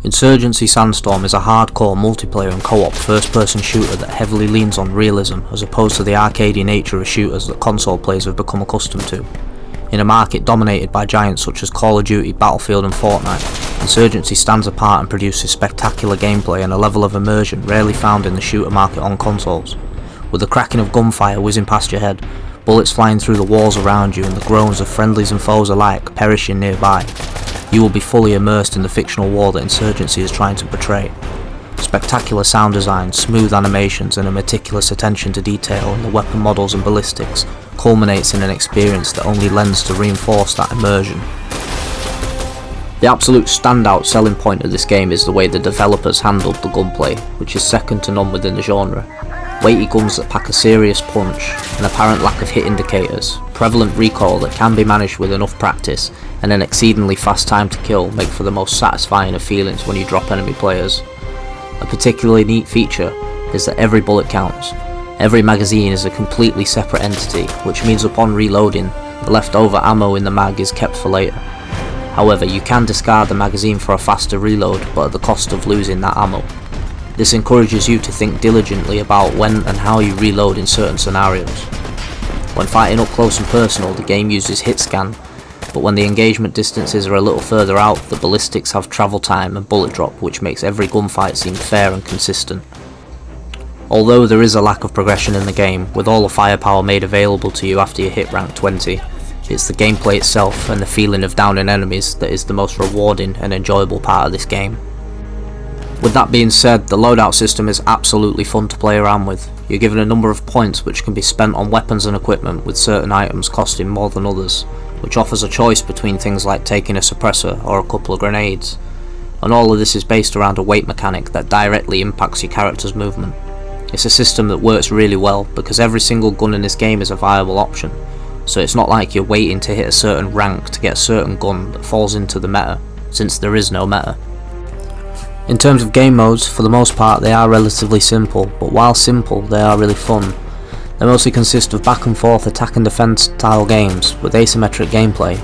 Insurgency Sandstorm is a hardcore multiplayer and co-op first-person shooter that heavily leans on realism as opposed to the arcadey nature of shooters that console players have become accustomed to. In a market dominated by giants such as Call of Duty, Battlefield and Fortnite, Insurgency stands apart and produces spectacular gameplay and a level of immersion rarely found in the shooter market on consoles. With the cracking of gunfire whizzing past your head, bullets flying through the walls around you and the groans of friendlies and foes alike perishing nearby, you will be fully immersed in the fictional war that Insurgency is trying to portray. Spectacular sound design, smooth animations and a meticulous attention to detail in the weapon models and ballistics culminates in an experience that only lends to reinforce that immersion. The absolute standout selling point of this game is the way the developers handled the gunplay, which is second to none within the genre. Weighty guns that pack a serious punch, an apparent lack of hit indicators, prevalent recoil that can be managed with enough practice, and an exceedingly fast time to kill make for the most satisfying of feelings when you drop enemy players. A particularly neat feature is that every bullet counts. Every magazine is a completely separate entity, which means upon reloading, the leftover ammo in the mag is kept for later. However, you can discard the magazine for a faster reload, but at the cost of losing that ammo. This encourages you to think diligently about when and how you reload in certain scenarios. When fighting up close and personal, the game uses hit scan, but when the engagement distances are a little further out, the ballistics have travel time and bullet drop, which makes every gunfight seem fair and consistent. Although there is a lack of progression in the game, with all the firepower made available to you after you hit rank 20, it's the gameplay itself and the feeling of downing enemies that is the most rewarding and enjoyable part of this game. With that being said, the loadout system is absolutely fun to play around with. You're given a number of points which can be spent on weapons and equipment, with certain items costing more than others, which offers a choice between things like taking a suppressor or a couple of grenades. And all of this is based around a weight mechanic that directly impacts your character's movement. It's a system that works really well because every single gun in this game is a viable option, so it's not like you're waiting to hit a certain rank to get a certain gun that falls into the meta, since there is no meta. In terms of game modes, for the most part they are relatively simple, but while simple they are really fun. They mostly consist of back and forth attack and defense style games with asymmetric gameplay.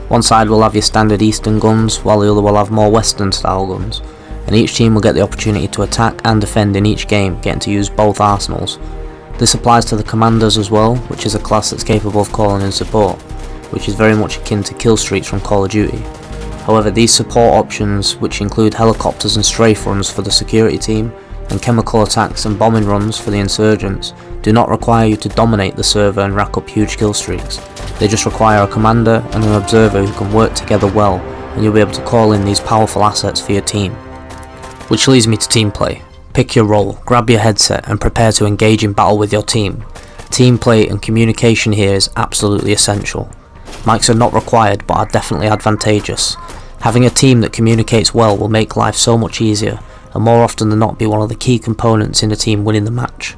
One side will have your standard eastern guns while the other will have more western style guns, and each team will get the opportunity to attack and defend in each game, getting to use both arsenals. This applies to the commanders as well, which is a class that's capable of calling in support, which is very much akin to kill streaks from Call of Duty. However, these support options, which include helicopters and strafe runs for the security team, and chemical attacks and bombing runs for the insurgents, do not require you to dominate the server and rack up huge kill streaks. They just require a commander and an observer who can work together well, and you'll be able to call in these powerful assets for your team. Which leads me to team play. Pick your role, grab your headset and prepare to engage in battle with your team. Team play and communication here is absolutely essential. Mics are not required but are definitely advantageous. Having a team that communicates well will make life so much easier, and more often than not be one of the key components in a team winning the match.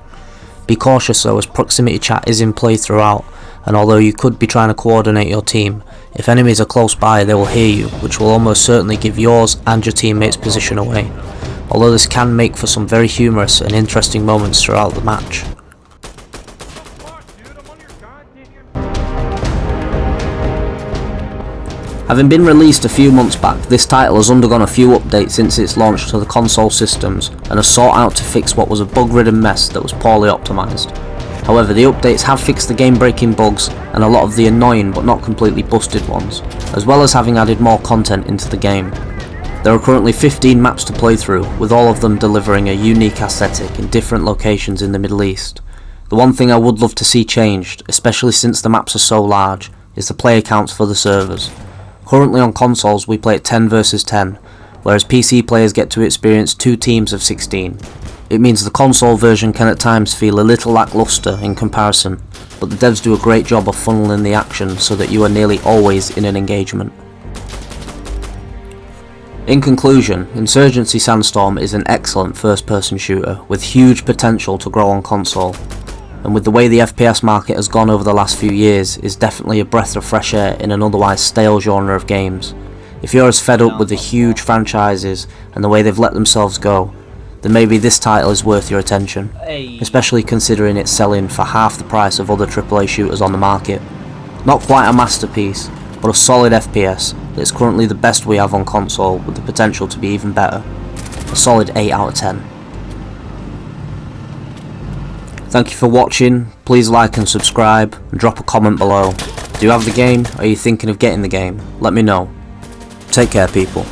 Be cautious though, as proximity chat is in play throughout, and although you could be trying to coordinate your team, if enemies are close by they will hear you, which will almost certainly give yours and your teammates' position away, although this can make for some very humorous and interesting moments throughout the match. Having been released a few months back, this title has undergone a few updates since its launch to the console systems, and has sought out to fix what was a bug-ridden mess that was poorly optimised. However, the updates have fixed the game-breaking bugs and a lot of the annoying but not completely busted ones, as well as having added more content into the game. There are currently 15 maps to play through, with all of them delivering a unique aesthetic in different locations in the Middle East. The one thing I would love to see changed, especially since the maps are so large, is the player counts for the servers. Currently on consoles we play at 10 versus 10, whereas PC players get to experience 2 teams of 16. It means the console version can at times feel a little lackluster in comparison, but the devs do a great job of funneling the action so that you are nearly always in an engagement. In conclusion, Insurgency Sandstorm is an excellent first-person shooter with huge potential to grow on console, and with the way the FPS market has gone over the last few years, is definitely a breath of fresh air in an otherwise stale genre of games. If you're as fed up with the huge franchises and the way they've let themselves go, then maybe this title is worth your attention, especially considering it's selling for half the price of other AAA shooters on the market. Not quite a masterpiece, but a solid FPS that is currently the best we have on console with the potential to be even better. A solid 8 out of 10. Thank you for watching, please like and subscribe, and drop a comment below. Do you have the game? Are you thinking of getting the game? Let me know. Take care people.